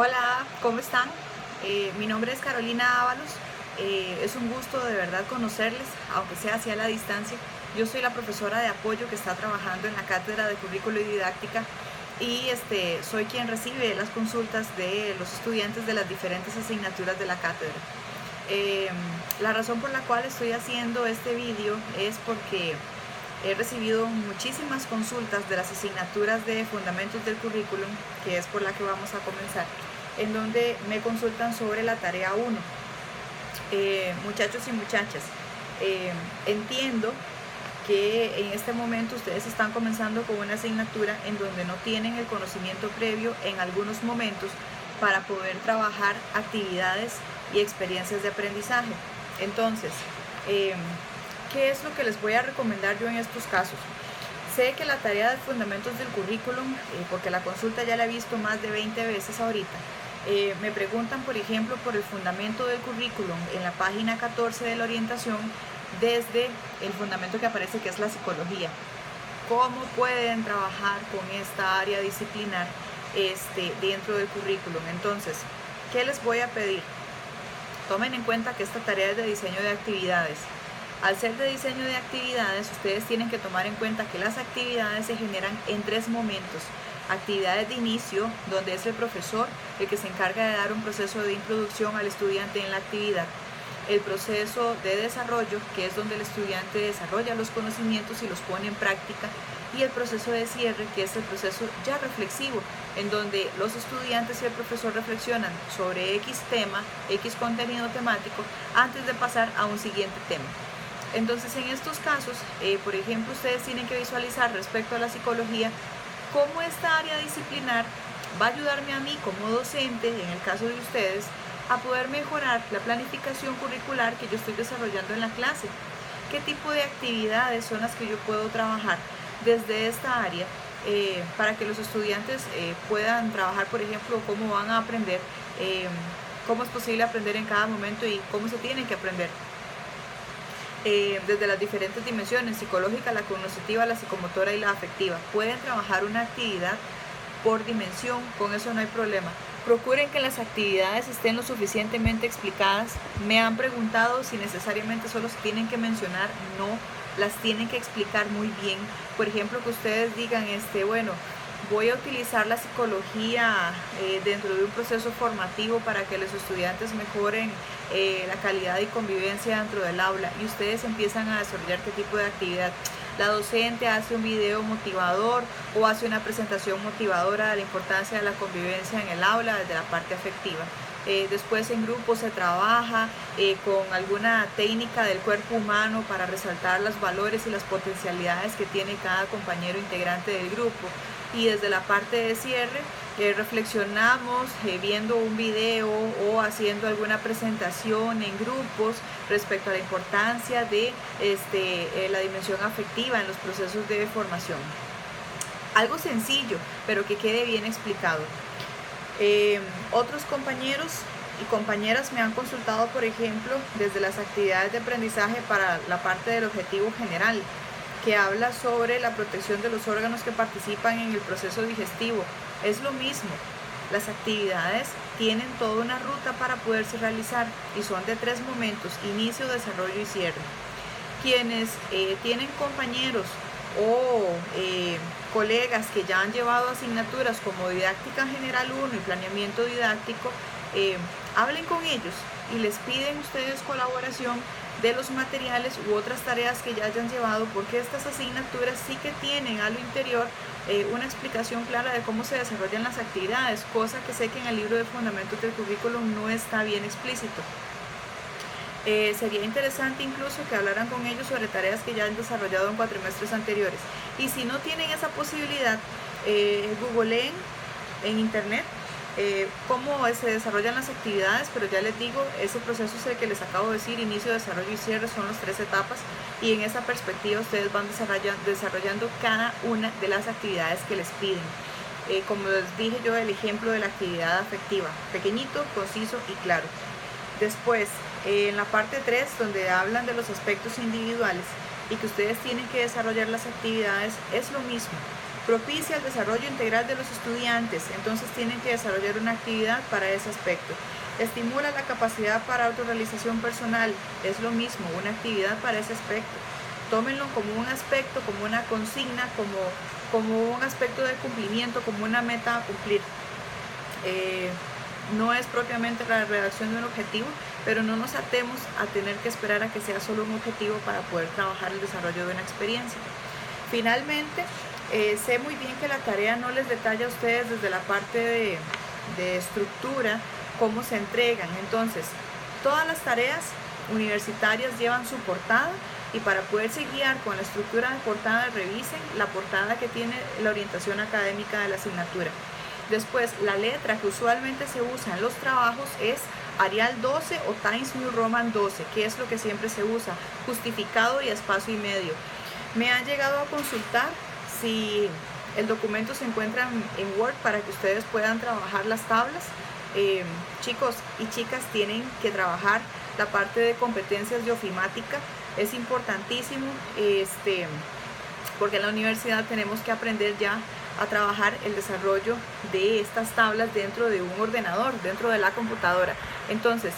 Hola, ¿cómo están? Mi nombre es Carolina Ábalos. Es un gusto de verdad conocerles, aunque sea hacia la distancia. Yo soy la profesora de apoyo que está trabajando en la cátedra de currículo y didáctica y soy quien recibe las consultas de los estudiantes de las diferentes asignaturas de la cátedra. Eh, la razón por la cual estoy haciendo este vídeo es porque he recibido muchísimas consultas de las asignaturas de fundamentos del currículum, que es por la que vamos a comenzar, en donde me consultan sobre la tarea 1. Muchachos y muchachas, entiendo que en este momento ustedes están comenzando con una asignatura en donde no tienen el conocimiento previo en algunos momentos para poder trabajar actividades y experiencias de aprendizaje. Entonces, eh, ¿qué es lo que les voy a recomendar yo en estos casos? Sé que la tarea de fundamentos del currículum, porque la consulta ya la he visto más de 20 veces ahorita, me preguntan, por ejemplo, por el fundamento del currículum en la página 14 de la orientación, desde el fundamento que aparece, que es la psicología. ¿Cómo pueden trabajar con esta área disciplinar dentro del currículum? Entonces, ¿qué les voy a pedir? Tomen en cuenta que esta tarea es de diseño de actividades. Al ser de diseño de actividades, ustedes tienen que tomar en cuenta que las actividades se generan en 3 momentos. Actividades de inicio, donde es el profesor el que se encarga de dar un proceso de introducción al estudiante en la actividad. El proceso de desarrollo, que es donde el estudiante desarrolla los conocimientos y los pone en práctica. Y el proceso de cierre, que es el proceso ya reflexivo, en donde los estudiantes y el profesor reflexionan sobre X tema, X contenido temático, antes de pasar a un siguiente tema. Entonces, en estos casos, por ejemplo, ustedes tienen que visualizar respecto a la psicología cómo esta área disciplinar va a ayudarme a mí como docente, en el caso de ustedes, a poder mejorar la planificación curricular que yo estoy desarrollando en la clase. ¿Qué tipo de actividades son las que yo puedo trabajar desde esta área para que los estudiantes puedan trabajar, por ejemplo, cómo van a aprender, cómo es posible aprender en cada momento y cómo se tiene que aprender? Desde las diferentes dimensiones, psicológica, la cognitiva, la psicomotora y la afectiva. Pueden trabajar una actividad por dimensión, con eso no hay problema. Procuren que las actividades estén lo suficientemente explicadas. Me han preguntado si necesariamente solo se tienen que mencionar. No, las tienen que explicar muy bien. Por ejemplo, que ustedes digan, bueno, voy a utilizar la psicología dentro de un proceso formativo para que los estudiantes mejoren la calidad y convivencia dentro del aula, y ustedes empiezan a desarrollar qué tipo de actividad. La docente hace un video motivador o hace una presentación motivadora de la importancia de la convivencia en el aula desde la parte afectiva. Después en grupo se trabaja con alguna técnica del cuerpo humano para resaltar los valores y las potencialidades que tiene cada compañero integrante del grupo. Y desde la parte de cierre reflexionamos viendo un video o haciendo alguna presentación en grupos respecto a la importancia de la dimensión afectiva en los procesos de formación. Algo sencillo, pero que quede bien explicado. Otros compañeros y compañeras me han consultado, por ejemplo, desde las actividades de aprendizaje para la parte del objetivo general, que habla sobre la protección de los órganos que participan en el proceso digestivo. Es lo mismo. Las actividades tienen toda una ruta para poderse realizar y son de 3 momentos: inicio, desarrollo y cierre. Quienes tienen compañeros o colegas que ya han llevado asignaturas como didáctica general 1 y planeamiento didáctico, hablen con ellos y les piden ustedes colaboración de los materiales u otras tareas que ya hayan llevado, porque estas asignaturas sí que tienen a lo interior una explicación clara de cómo se desarrollan las actividades, cosa que sé que en el libro de fundamentos del currículum no está bien explícito. Sería interesante incluso que hablaran con ellos sobre tareas que ya han desarrollado en cuatrimestres anteriores. Y si no tienen esa posibilidad, googleen en internet cómo se desarrollan las actividades, pero ya les digo, ese proceso es el que les acabo de decir: inicio, desarrollo y cierre, son las 3 etapas, y en esa perspectiva ustedes van desarrollando cada una de las actividades que les piden. Como les dije yo, el ejemplo de la actividad afectiva, pequeñito, conciso y claro. Después, en la parte 3, donde hablan de los aspectos individuales y que ustedes tienen que desarrollar las actividades, es lo mismo. Propicia el desarrollo integral de los estudiantes, entonces tienen que desarrollar una actividad para ese aspecto. Estimula la capacidad para autorrealización personal, es lo mismo, una actividad para ese aspecto. Tómenlo como un aspecto, como una consigna, como un aspecto de cumplimiento, como una meta a cumplir. No es propiamente la redacción de un objetivo, pero no nos atemos a tener que esperar a que sea solo un objetivo para poder trabajar el desarrollo de una experiencia. Finalmente, sé muy bien que la tarea no les detalla a ustedes desde la parte de estructura cómo se entregan. Entonces, todas las tareas universitarias llevan su portada, y para poderse guiar con la estructura de portada, revisen la portada que tiene la orientación académica de la asignatura. Después, la letra que usualmente se usa en los trabajos es Arial 12 o Times New Roman 12, que es lo que siempre se usa, justificado y espacio y medio. Me han llegado a consultar si el documento se encuentra en Word para que ustedes puedan trabajar las tablas. Chicos y chicas tienen que trabajar la parte de competencias de ofimática. Es importantísimo porque en la universidad tenemos que aprender ya a trabajar el desarrollo de estas tablas dentro de un ordenador, dentro de la computadora. Entonces,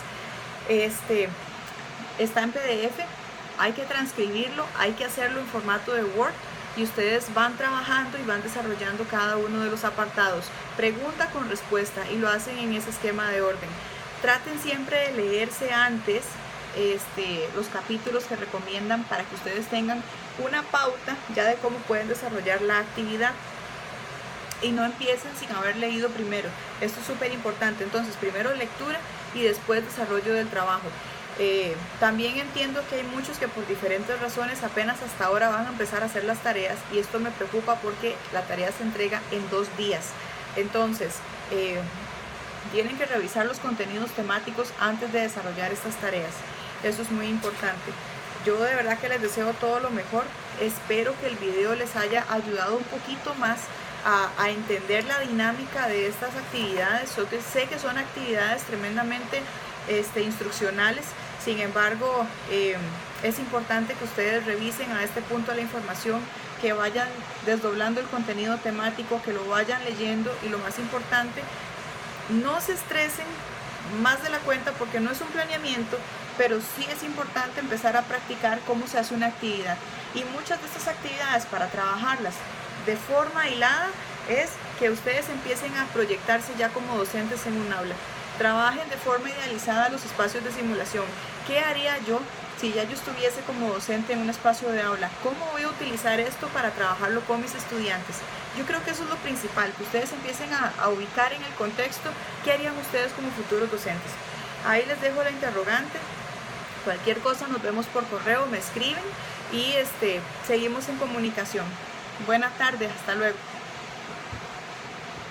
está en PDF, hay que transcribirlo, hay que hacerlo en formato de Word, y ustedes van trabajando y van desarrollando cada uno de los apartados, pregunta con respuesta, y lo hacen en ese esquema de orden. Traten siempre de leerse antes los capítulos que recomiendan para que ustedes tengan una pauta ya de cómo pueden desarrollar la actividad, y no empiecen sin haber leído primero. Esto es súper importante. Entonces, primero lectura y después desarrollo del trabajo. También entiendo que hay muchos que por diferentes razones apenas hasta ahora van a empezar a hacer las tareas, y esto me preocupa porque la tarea se entrega en 2 días. Entonces, tienen que revisar los contenidos temáticos antes de desarrollar estas tareas. Eso es muy importante. Yo de verdad que les deseo todo lo mejor. Espero que el video les haya ayudado un poquito más a entender la dinámica de estas actividades. Yo sé que son actividades tremendamente instruccionales. Sin embargo, es importante que ustedes revisen a este punto la información, que vayan desdoblando el contenido temático, que lo vayan leyendo, y lo más importante, no se estresen más de la cuenta porque no es un planeamiento, pero sí es importante empezar a practicar cómo se hace una actividad. Y muchas de estas actividades, para trabajarlas de forma hilada, es que ustedes empiecen a proyectarse ya como docentes en un aula. Trabajen de forma idealizada los espacios de simulación. ¿Qué haría yo si ya yo estuviese como docente en un espacio de aula? ¿Cómo voy a utilizar esto para trabajarlo con mis estudiantes? Yo creo que eso es lo principal, que ustedes empiecen a ubicar en el contexto qué harían ustedes como futuros docentes. Ahí les dejo la interrogante. Cualquier cosa nos vemos por correo, me escriben y seguimos en comunicación. Buena tarde, hasta luego.